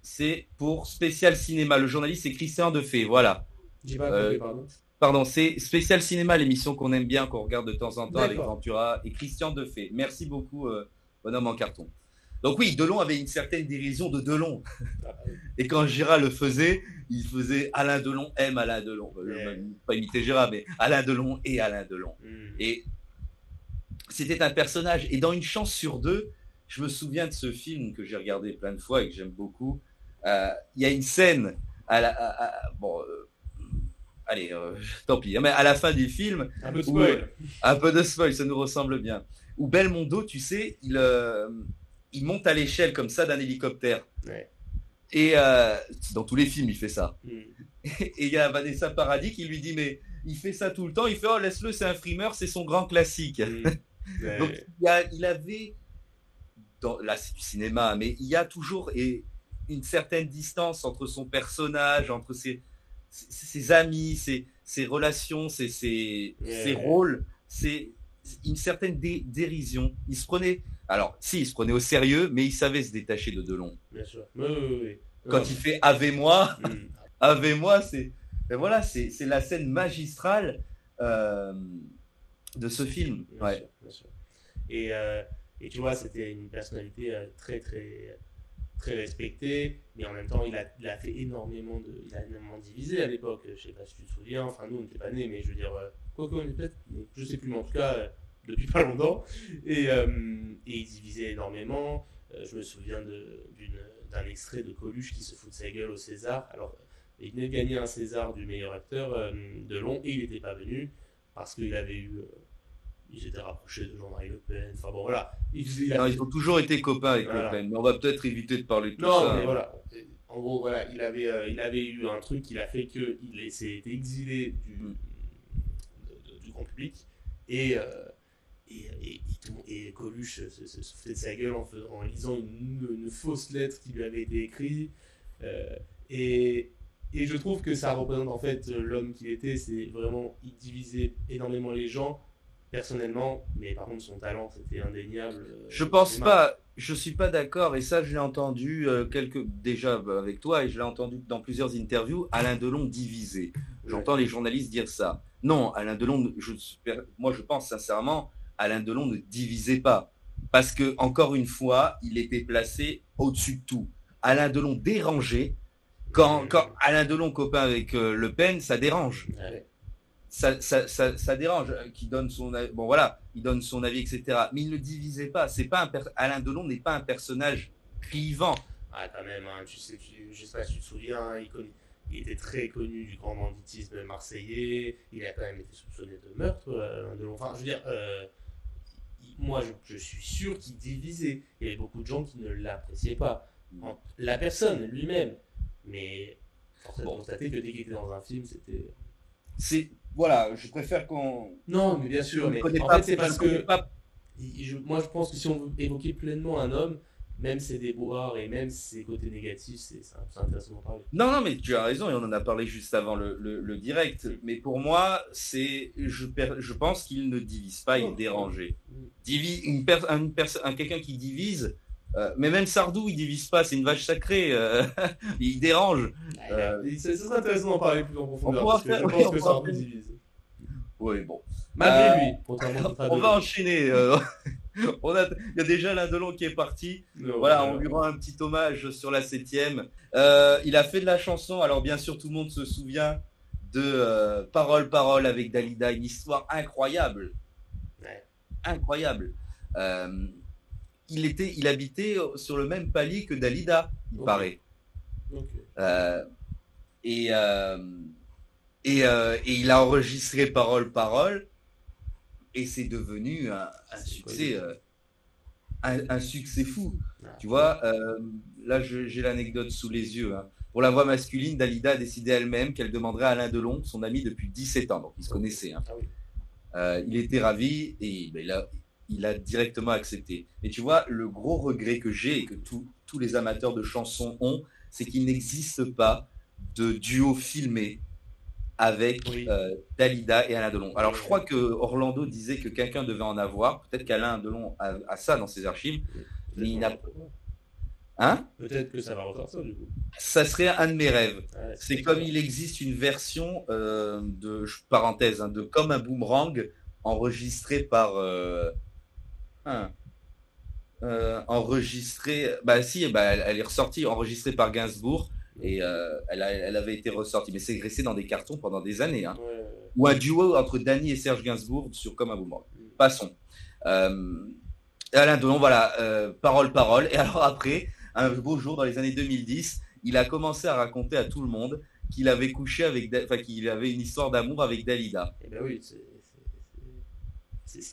A: c'est pour Spécial Cinéma. Le journaliste, c'est Christian Defay. Voilà.
B: J'ai pas compris, pardon.
A: Pardon, c'est Spécial Cinéma, l'émission qu'on aime bien, qu'on regarde de temps en temps avec Ventura et Christian Defay. Merci beaucoup, bonhomme en carton. Donc oui, Delon avait une certaine dérision de Delon. Et quand Gérard le faisait, il faisait Alain Delon aime Alain Delon. Pas imiter Gérard, mais Alain Delon et Alain Delon. Et c'était un personnage. Et dans Une chance sur deux, je me souviens de ce film que j'ai regardé plein de fois et que j'aime beaucoup. Il y a une scène tant pis, mais à la fin du film,
B: un peu de spoil.
A: Un peu de spoil, ça nous ressemble bien. Où Belmondo, tu sais, il monte à l'échelle comme ça d'un hélicoptère.
B: Ouais.
A: Et dans tous les films, il fait ça. Et il y a Vanessa Paradis qui lui dit, mais il fait ça tout le temps. Il fait, laisse-le, c'est un frimeur, c'est son grand classique. Ouais. Donc il avait, là c'est du cinéma, mais il y a toujours une certaine distance entre son personnage, entre ses amis, ses relations, ses rôles. C'est une certaine dérision. Il se prenait au sérieux, mais il savait se détacher de Delon.
B: Bien sûr. Oui.
A: Quand il fait Ave moi, Ave moi, c'est la scène magistrale de ce film.
B: Bien sûr. Et tu vois, c'était une personnalité très très très respectée, mais en même temps, il a fait énormément divisé à l'époque. Je sais pas si tu te souviens. Enfin, nous, on n'était pas nés, mais je veux dire, quoi qu'on est peut-être, je sais plus, mais en tout cas, depuis pas longtemps. Et il divisait énormément. Je me souviens d'un extrait de Coluche qui se fout de sa gueule au César. Alors, il venait de gagner un César du meilleur acteur Delon et il n'était pas venu parce qu'il avait eu. Ils s'étaient rapprochés de Jean-Marie Le Pen. Enfin bon, voilà.
A: Ils ont toujours été copains avec Le Pen, mais on va peut-être éviter de parler de tout ça.
B: Non, mais voilà. En gros, voilà, il avait eu un truc qui a fait qu'il s'est été exilé du grand public et Coluche se foutait de sa gueule en lisant une fausse lettre qui lui avait été écrite. Et je trouve que ça représente en fait l'homme qu'il était. C'est vraiment, il divisait énormément les gens personnellement, mais par contre son talent c'était indéniable.
A: Je pense pas, je suis pas d'accord, et ça je l'ai entendu déjà avec toi, et je l'ai entendu dans plusieurs interviews. Alain Delon divisé. J'entends les journalistes dire ça. Non, Alain Delon, moi je pense sincèrement, Alain Delon ne divisait pas, parce que encore une fois, il était placé au-dessus de tout. Alain Delon dérangeait. Quand Alain Delon copain avec Le Pen, ça dérange.
B: Ouais.
A: Ça dérange, qu'il donne il donne son avis, etc. Mais il ne divisait pas. Alain Delon n'est pas un personnage clivant.
B: Ah, quand même, hein, je sais pas si tu te souviens, il était très connu du grand banditisme marseillais. Il a quand même été soupçonné de meurtre, Alain Delon. Enfin, je veux dire, moi, je suis sûr qu'il divisait. Il y avait beaucoup de gens qui ne l'appréciaient pas. La personne lui-même. Mais force est de constater que dès qu'il était dans un film, c'était.
A: Voilà, je préfère qu'on.
B: Non, mais bien sûr, mais
A: en
B: fait, c'est parce que. Moi, je pense que si on veut évoquer pleinement un homme, même ses déboires et même ses côtés négatifs, c'est intéressant d'en parler.
A: Non, non, mais tu as raison, et on en a parlé juste avant le direct. Mais pour moi, je pense qu'il ne divise pas, il
B: Non,
A: dérangeait.
B: non.
A: Quelqu'un qui divise, mais même Sardou, il divise pas, c'est une vache sacrée, il dérange.
B: Ce serait intéressant d'en parler plus en profondeur, parce que je
A: oui,
B: pense que Sardou divise.
A: Oui, bon.
B: Malgré lui, contrairement à
A: On va enchaîner. Il y a déjà Alain Delon qui est parti. Voilà, on lui rend un petit hommage sur la 7e. Il a fait de la chanson. Alors bien sûr, tout le monde se souvient de Parole, Parole avec Dalida, une histoire incroyable.
B: Ouais.
A: Incroyable. Il habitait sur le même palier que Dalida, il paraît.
B: Okay.
A: Et il a enregistré Parole, Parole. Et c'est devenu un succès, un succès fou. Tu vois, là, j'ai l'anecdote sous les yeux. Hein. Pour la voix masculine, Dalida a décidé elle-même qu'elle demanderait à Alain Delon, son ami depuis 17 ans. Donc, ils se connaissaient. Hein. Ah oui. Il était ravi et il a directement accepté. Et tu vois, le gros regret que j'ai et que tous les amateurs de chansons ont, c'est qu'il n'existe pas de duo filmé avec Dalida et Alain Delon. Alors, je crois que Orlando disait que quelqu'un devait en avoir. Peut-être qu'Alain Delon a ça dans ses archives. Mais il n'a... Hein ?
B: Peut-être que ça va ressortir, du coup.
A: Ça serait un de mes rêves.
B: Ouais,
A: c'est comme il existe une version de Comme un boomerang enregistrée par... elle est ressortie, enregistrée par Gainsbourg. Et elle avait été ressortie, mais c'est resté dans des cartons pendant des années. Hein.
B: Ouais.
A: Ou un duo entre Danny et Serge Gainsbourg sur Comme un boomerang. Passons. Alain Delon, voilà, Parole, Parole. Et alors après, un beau jour dans les années 2010, il a commencé à raconter à tout le monde qu'il avait couché qu'il avait une histoire d'amour avec Dalida.
B: Et ben oui, c'est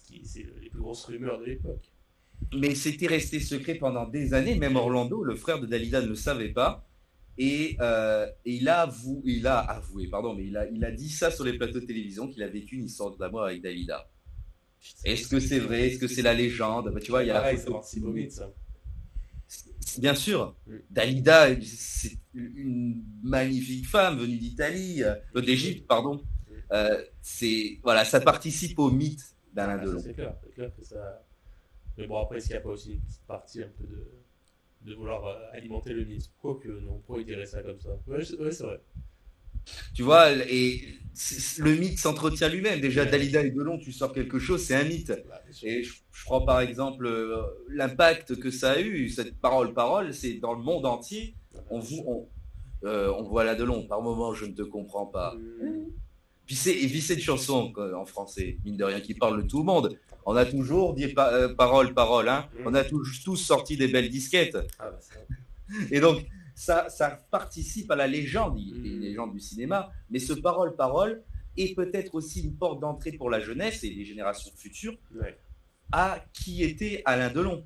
B: les plus grosses rumeurs de l'époque.
A: Mais c'était resté secret pendant des années. Même Orlando, le frère de Dalida, ne le savait pas. Et il a dit ça sur les plateaux de télévision qu'il a vécu une histoire d'amour avec Dalida. Est-ce que c'est vrai ? Est-ce que c'est la légende ? Tu vois, il y a
B: ça.
A: Bien sûr, Dalida, c'est une magnifique femme venue d'Italie, d'Égypte, pardon. Ça participe au mythe d'Alain Delon.
B: C'est clair que ça. Mais bon, après, est-ce qu'il n'y a pas aussi une petite partie un peu de vouloir alimenter le mythe ? Pourquoi itérer ça comme ça ? Ouais, c'est vrai.
A: Tu vois, et le mythe s'entretient lui-même. Déjà, Dalida et Delon, tu sors quelque chose, c'est un mythe. Et je crois par exemple l'impact que ça a eu, cette parole, c'est dans le monde entier. On voit la Delon, par moment, je ne te comprends pas. Puis cette chanson en français, mine de rien, qui parle de tout le monde. On a toujours dit parole, hein. On a tous sorti des belles disquettes. Et donc, ça participe à la légende, les légendes du cinéma, mais ce parole est peut-être aussi une porte d'entrée pour la jeunesse et les générations futures à qui était Alain Delon.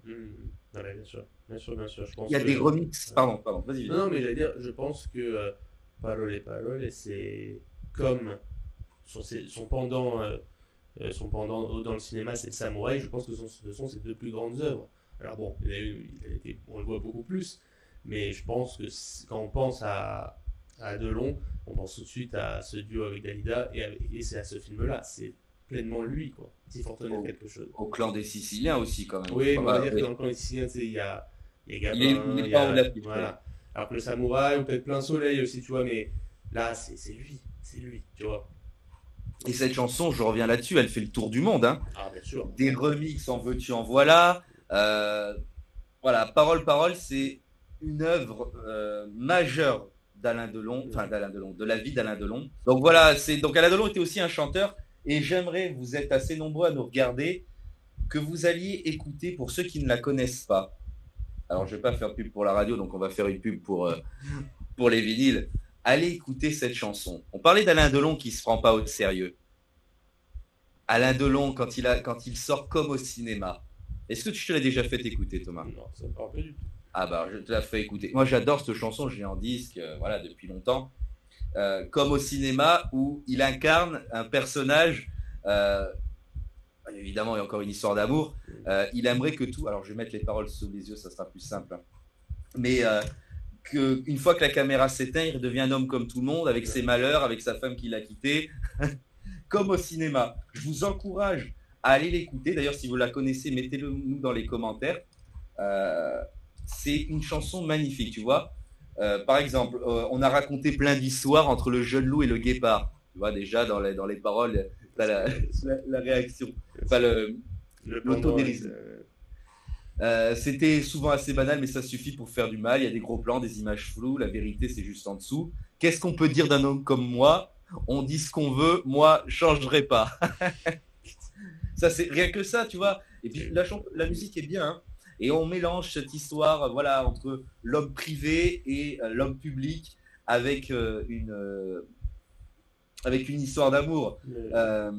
B: Ouais, bien sûr. Je pense
A: il y a des remixes. Pardon, vas-y.
B: Non, mais j'allais dire, je pense que Parole, c'est comme son pendant dans le cinéma, c'est le Samouraï. Je pense que ce sont ses deux plus grandes œuvres. Alors bon, on le voit beaucoup plus. Mais je pense que quand on pense à Delon, on pense tout de suite à ce duo avec Dalida et c'est à ce film-là. C'est pleinement lui, quoi. S'il faut retenir quelque chose.
A: Au clan des Siciliens aussi, quand même.
B: Oui, on va dire que dans le clan des Siciliens, il y a Gabin, il y a... Voilà. Alors que le Samouraï, ou peut-être Plein Soleil aussi, tu vois, mais là, c'est lui, tu vois.
A: Et cette chanson, je reviens là-dessus, elle fait le tour du monde. Hein.
B: Ah, bien sûr.
A: Des remixes, en veux-tu, en voilà. Voilà, Parole, c'est une œuvre majeure de la vie d'Alain Delon. Donc voilà, donc Alain Delon était aussi un chanteur et j'aimerais, vous êtes assez nombreux à nous regarder, que vous alliez écouter pour ceux qui ne la connaissent pas. Alors je vais pas faire pub pour la radio, donc on va faire une pub pour les vinyles. Allez écouter cette chanson. On parlait d'Alain Delon qui se prend pas au sérieux. Alain Delon quand il sort comme au cinéma. Est-ce que tu te l'as déjà fait écouter, Thomas ?
B: Non, ça me parle pas du tout.
A: Ah bah, je te la fais écouter. Moi, j'adore cette chanson, je l'ai en disque, depuis longtemps. Comme au cinéma, où il incarne un personnage évidemment, il y a encore une histoire d'amour. Il aimerait que tout. Alors, je vais mettre les paroles sous les yeux, ça sera plus simple. Mais une fois que la caméra s'éteint, il devient un homme comme tout le monde, avec ses malheurs, avec sa femme qui l'a quitté, comme au cinéma. Je vous encourage à aller l'écouter. D'ailleurs, si vous la connaissez, mettez-le nous dans les commentaires. C'est une chanson magnifique, tu vois. Par exemple, on a raconté plein d'histoires entre le jeune loup et le guépard. Tu vois, déjà, dans les paroles, t'as la réaction. Enfin, l'autodérision. C'était souvent assez banal, mais ça suffit pour faire du mal. Il y a des gros plans, des images floues. La vérité, c'est juste en dessous. Qu'est-ce qu'on peut dire d'un homme comme moi? On dit ce qu'on veut. Moi, je changerai pas. Ça, c'est rien que ça, tu vois. Et puis, la musique est bien. Hein. Et on mélange cette histoire, voilà, entre l'homme privé et l'homme public avec une histoire d'amour. À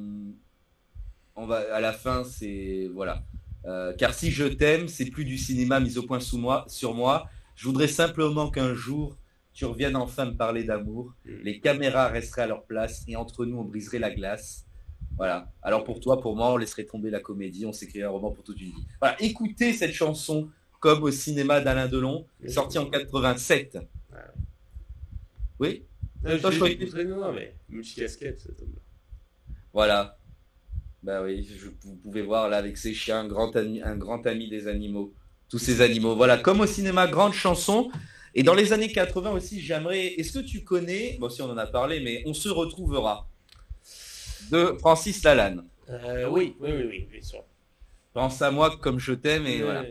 A: la fin, c'est voilà. Car si je t'aime, c'est plus du cinéma mis au point sur moi. Je voudrais simplement qu'un jour, tu reviennes enfin me parler d'amour. Les caméras resteraient à leur place et entre nous, on briserait la glace. Voilà. Alors pour toi, pour moi, on laisserait tomber la comédie, on s'écrirait un roman pour toute une vie. Voilà. Écoutez cette chanson comme au cinéma d'Alain Delon, sortie en 87. Oui.
B: Non, mais multicasquette, cet homme-là.
A: Voilà. Bah oui, vous pouvez voir là avec ses chiens, un grand ami des animaux. Tous ces animaux. Voilà, comme au cinéma, grande chanson. Et dans les années 80 aussi, j'aimerais. Est-ce que tu connais, bon si on en a parlé, mais On se retrouvera de Francis Lalanne.
B: Oui, bien sûr.
A: Pense à moi comme je t'aime et voilà.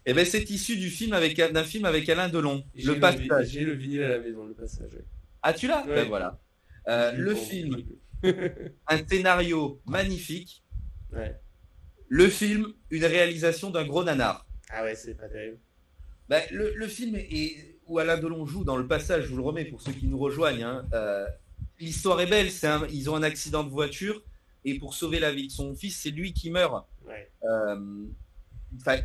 A: Et ben c'est issu d'un film avec Alain Delon. Le Passage.
B: J'ai le vinyle à la maison, Le Passage. Oui.
A: Ah tu l'as? Ben voilà. Le film. Un scénario magnifique.
B: Ouais.
A: Le film, une réalisation d'un gros nanar.
B: Ah ouais, c'est pas terrible.
A: Ben, le film où Alain Delon joue dans Le Passage, je vous le remets pour ceux qui nous rejoignent. Hein, l'histoire est belle. Ils ont un accident de voiture et pour sauver la vie de son fils, c'est lui qui meurt.
B: Ouais.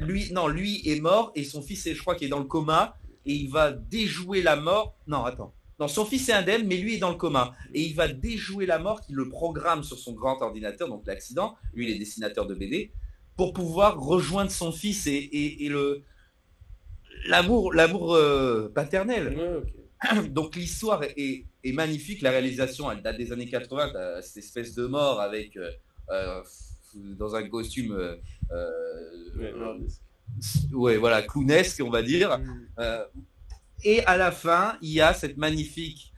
A: Lui est mort et son fils, je crois, qu'il est dans le coma et il va déjouer la mort. Non, attends. Non, son fils est indemne, mais lui est dans le coma. Et il va déjouer la mort qui le programme sur son grand ordinateur, donc l'accident. Lui, il est dessinateur de BD, pour pouvoir rejoindre son fils et l'amour paternel.
B: Ouais, okay.
A: Donc l'histoire est magnifique. La réalisation, elle date des années 80. Cette espèce de mort avec dans un costume ouais, voilà, clownesque, on va dire. Et à la fin, il y a cette magnifique.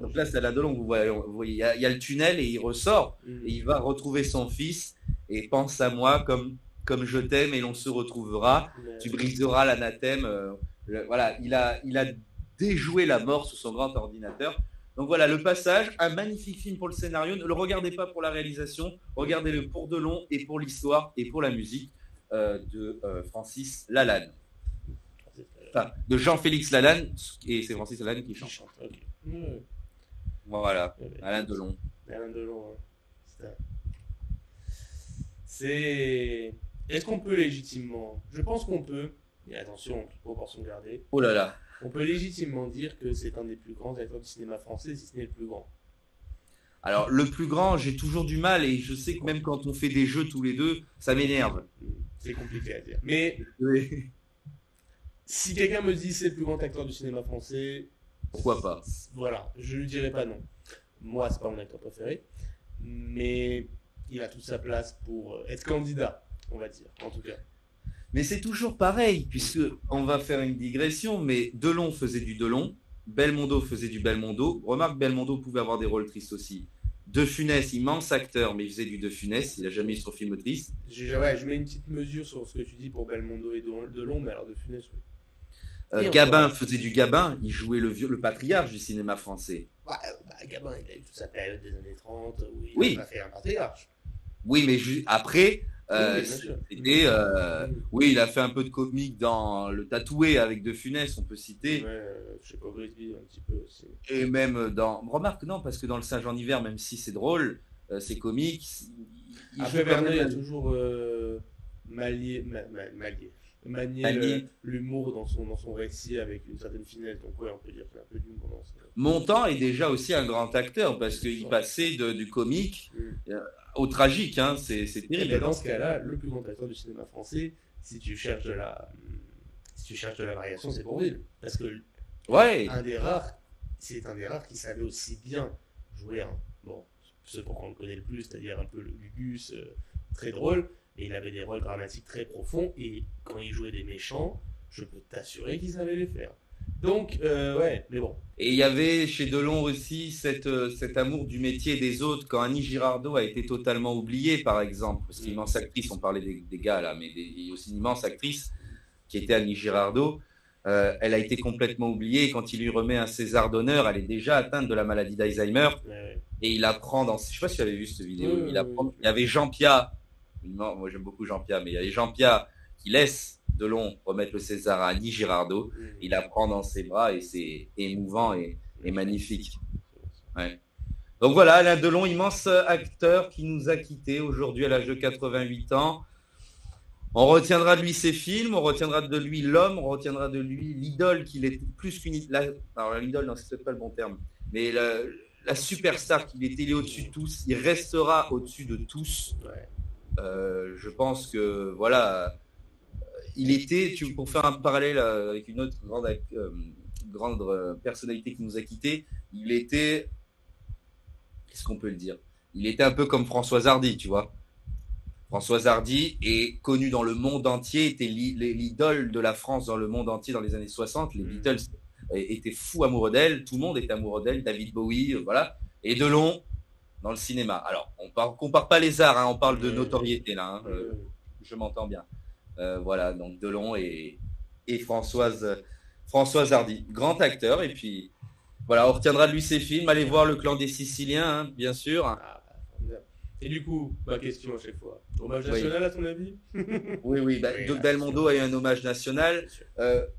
A: Donc là, c'est Alain Delon, vous voyez, il y a le tunnel et il ressort. Et il va retrouver son fils et pense à moi comme je t'aime et l'on se retrouvera. Tu briseras l'anathème. Voilà, il a déjoué la mort sur son grand ordinateur. Donc voilà, Le Passage, un magnifique film pour le scénario. Ne le regardez pas pour la réalisation, regardez-le pour Delon et pour l'histoire et pour la musique de Francis Lalanne. Enfin, de Jean-Félix Lalanne, et c'est Francis Lalanne qui chante.
B: Okay.
A: Voilà, Alain Delon.
B: Alain Delon, c'est... Est-ce qu'on peut légitimement... Je pense qu'on peut, et attention, toute proportion gardée.
A: Oh là là.
B: On peut légitimement dire que c'est un des plus grands acteurs du cinéma français, si ce n'est le plus grand.
A: Alors, le plus grand, j'ai toujours du mal, et je sais que même quand on fait des jeux tous les deux, ça m'énerve.
B: C'est compliqué à dire. Mais... Oui. Si quelqu'un me dit c'est le plus grand acteur du cinéma français,
A: pourquoi pas?
B: Voilà, je lui dirai pas non. Moi, c'est pas mon acteur préféré, mais il a toute sa place pour être candidat, on va dire, en tout cas.
A: Mais c'est toujours pareil, puisque on va faire une digression, mais Delon faisait du Delon, Belmondo faisait du Belmondo. Remarque, Belmondo pouvait avoir des rôles tristes aussi. De Funès, immense acteur, mais il faisait du De Funès, il n'a jamais eu sur film triste.
B: Je mets une petite mesure sur ce que tu dis pour Belmondo et Delon, mais alors De Funès, oui.
A: Gabin faisait du Gabin, il jouait le patriarche du cinéma français.
B: Gabin, il a eu toute sa période des années 30 où il a fait un patriarche.
A: Oui, mais après, il a fait un peu de comique dans Le Tatoué avec De Funès, on peut citer.
B: Je sais pas, Grisby un petit peu aussi.
A: Et même remarque, non, parce que dans Le Singe en hiver, même si c'est drôle, c'est comique.
B: Après, Verneuil, il y a toujours Malier. maniait l'humour dans son récit avec une certaine finesse. Donc ouais, on peut dire qu'il y a un peu d'humour dans ça.
A: Montand est déjà aussi un grand acteur parce qu'il passait du comique au tragique, hein, c'est terrible.
B: Et dans ce cas-là, le plus grand acteur du cinéma français, si tu cherches de la variation, c'est Bourvil. Parce que c'est un des rares qui savait aussi bien jouer ce pour qu'on le connaît le plus, c'est-à-dire un peu le Gugus, très drôle, mais il avait des rôles dramatiques très profonds, et quand il jouait des méchants, je peux t'assurer qu'il savait les faire. Donc, ouais, mais bon.
A: Et il y avait chez Delon aussi cet amour du métier des autres, quand Annie Girardot a été totalement oubliée, par exemple. Parce qu'une immense actrice, on parlait des gars là, mais il y a aussi une immense actrice qui était Annie Girardot. Elle a été complètement oubliée. Et quand il lui remet un César d'honneur, elle est déjà atteinte de la maladie d'Alzheimer. Et il apprend dans. Je ne sais pas si tu avais vu cette vidéo. Il y avait Jean Piat. Moi, j'aime beaucoup Jean Piat, mais il y avait Jean Piat qui laisse Delon remettre le César à Annie Girardot. Il la prend dans ses bras et c'est émouvant et magnifique. Ouais. Donc voilà, Alain Delon, immense acteur qui nous a quittés aujourd'hui à l'âge de 88 ans. On retiendra de lui ses films, on retiendra de lui l'homme, on retiendra de lui l'idole qu'il est plus qu'une... Alors l'idole, non, c'est peut-être pas le bon terme, mais la superstar qu'il était, il est au-dessus de tous, il restera au-dessus de tous. Je pense que, voilà... Il était, pour faire un parallèle avec une autre grande personnalité qui nous a quittés, il était, qu'est-ce qu'on peut le dire? Il était un peu comme Françoise Hardy, tu vois. Françoise Hardy est connue dans le monde entier, était l'idole de la France dans le monde entier dans les années 60. Les Beatles étaient fous amoureux d'elle, tout le monde était amoureux d'elle, David Bowie, voilà. Et Delon dans le cinéma. Alors, on compare pas les arts, hein, on parle de notoriété là. Je m'entends bien. Voilà, donc Delon et Françoise Hardy, grand acteur. Et puis voilà, on retiendra de lui ses films. Allez voir Le Clan des Siciliens, hein, bien sûr.
B: Et du coup, ma question à chaque fois, hommage national à ton avis?
A: Oui, Belmondo a eu un hommage national.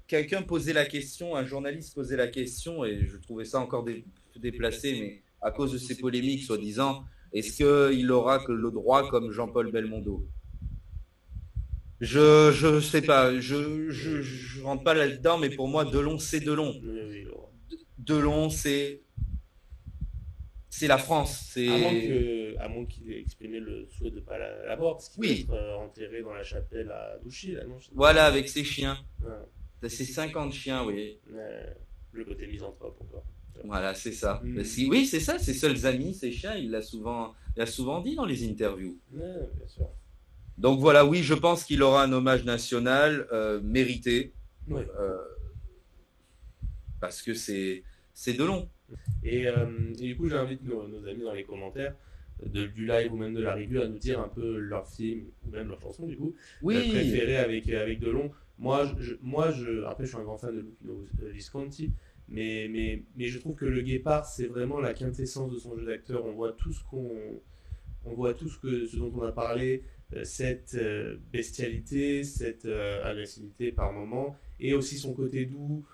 A: Quelqu'un posait la question, un journaliste posait la question, et je trouvais ça encore déplacé, mais à cause de ces polémiques, soi-disant, est-ce qu'il aura que le droit comme Jean-Paul Belmondo? Je sais pas, je rentre pas là-dedans, mais pour moi, Delon, c'est Delon. Delon, c'est la France.
B: À moins qu'il ait exprimé le souhait de ne pas l'avoir, parce qu'il peut être enterré dans la chapelle à Douchy. Là, non,
A: voilà, avec ses chiens. Ses 50 chiens, oui.
B: Le côté misanthrope encore.
A: Voilà, c'est ça. Oui, c'est ça, ses seuls amis, ses chiens, il l'a souvent dit dans les interviews.
B: Bien sûr.
A: Donc voilà, oui, je pense qu'il aura un hommage national mérité. Parce que c'est Delon.
B: Et du coup, j'invite nos amis dans les commentaires du live ou même de la review à nous dire un peu leur film ou même leur chanson, du coup, préférée avec Delon. Moi, après, je suis un grand fan de Luchino Visconti, mais je trouve que Le Guépard, c'est vraiment la quintessence de son jeu d'acteur. On voit tout ce dont on a parlé, cette bestialité, cette agressivité par moment, et aussi son côté doux.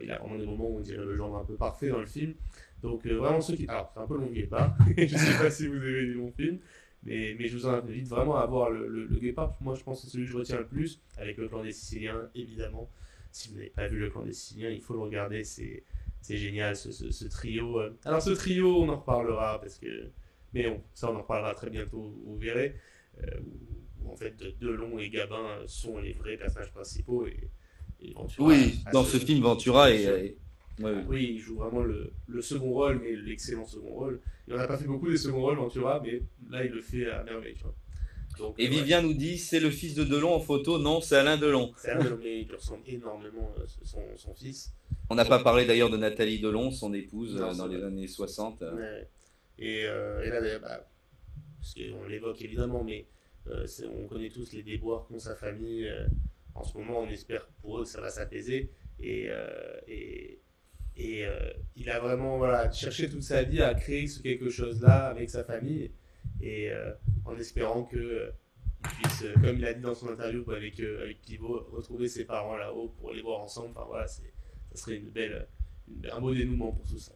B: Il a vraiment des moments où on dirait le genre un peu parfait dans le film. Donc vraiment ceux qui... Alors c'est un peu long Guépard, je sais pas si vous avez vu mon film, mais je vous invite vraiment à voir le Guépard. Moi je pense que c'est celui que je retiens le plus, avec Le Clan des Siciliens évidemment. Si vous n'avez pas vu Le Clan des Siciliens, il faut le regarder, c'est génial ce trio. Alors ce trio on en reparlera, mais bon, ça on en reparlera très bientôt, vous verrez, où en fait Delon et Gabin sont les vrais personnages principaux, et Ventura,
A: dans ce film, Ventura
B: oui, il joue vraiment le second rôle, mais l'excellent second rôle. Il n'en a pas fait beaucoup des seconds rôles, Ventura, mais là, il le fait à merveille.
A: Donc, et Vivien nous dit, c'est le fils de Delon en photo. Non, c'est Alain Delon.
B: C'est Alain Delon, mais il lui ressemble énormément, son fils.
A: On n'a pas parlé d'ailleurs de Nathalie Delon, son épouse, dans les années 60.
B: Et là, parce qu'on l'évoque évidemment, mais on connaît tous les déboires qu'ont sa famille. En ce moment, on espère pour eux que ça va s'apaiser. Et il a vraiment cherché toute sa vie à créer ce quelque chose-là avec sa famille, et en espérant qu'il puisse, comme il a dit dans son interview avec Pivot, retrouver ses parents là-haut pour les voir ensemble. Enfin voilà, ça serait un beau dénouement pour tout ça.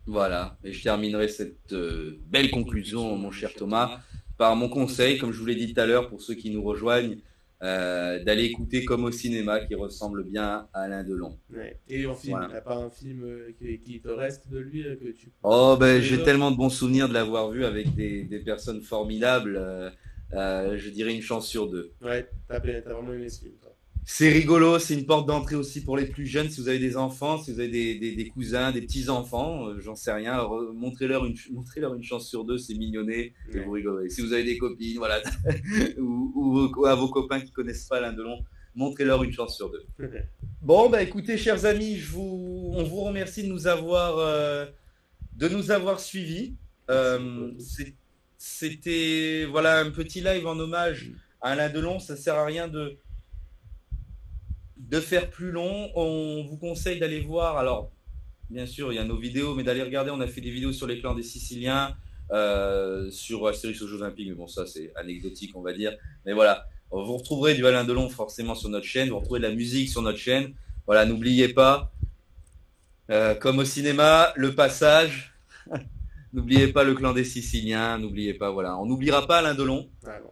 A: Voilà, et je terminerai cette belle conclusion, mon cher Thomas, par mon conseil, comme je vous l'ai dit tout à l'heure, pour ceux qui nous rejoignent. d'aller écouter Comme au cinéma, qui ressemble bien à Alain Delon.
B: Ouais. Et en film,
A: Voilà.
B: t'as pas un film qui te reste de lui que
A: Oh,
B: tu
A: ben, j'ai
B: évoques?
A: tellement de bons souvenirs de l'avoir vu avec des personnes formidables. Je dirais une chance sur deux.
B: Ouais, t'as vraiment aimé ce film, toi.
A: C'est rigolo, c'est une porte d'entrée aussi pour les plus jeunes. Si vous avez des enfants, si vous avez des cousins, des petits-enfants, j'en sais rien, montrez-leur une chance sur deux, c'est mignonné et vous
B: Ouais.
A: rigolez. Si vous avez des copines, voilà, ou à vos copains qui connaissent pas l'un de l'autre, montrez-leur une chance sur deux. Bon, bah écoutez, chers amis, on vous remercie de nous avoir suivis.
B: Merci beaucoup à
A: Euh,
B: tous.
A: c'est- C'était voilà un petit live en hommage à Alain Delon. Ça sert à rien de faire plus long. On vous conseille d'aller voir. Alors, bien sûr, il y a nos vidéos, mais d'aller regarder. On a fait des vidéos sur les clans des Siciliens, sur Astérix aux Jeux Olympiques. Mais bon, ça, c'est anecdotique, on va dire. Mais voilà, vous retrouverez du Alain Delon forcément sur notre chaîne. Vous retrouverez de la musique sur notre chaîne. Voilà, n'oubliez pas, comme au cinéma, le passage. N'oubliez pas le clan des Siciliens. N'oubliez pas, voilà. On n'oubliera pas Alain Delon,
B: Ah bon,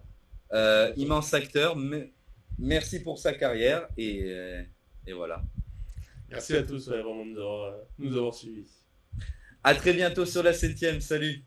B: merci à toi.
A: immense acteur. Mais merci pour sa carrière et voilà.
B: Merci à tous, ouais, vraiment de nous avoir suivis.
A: À très bientôt sur la 7e. Salut.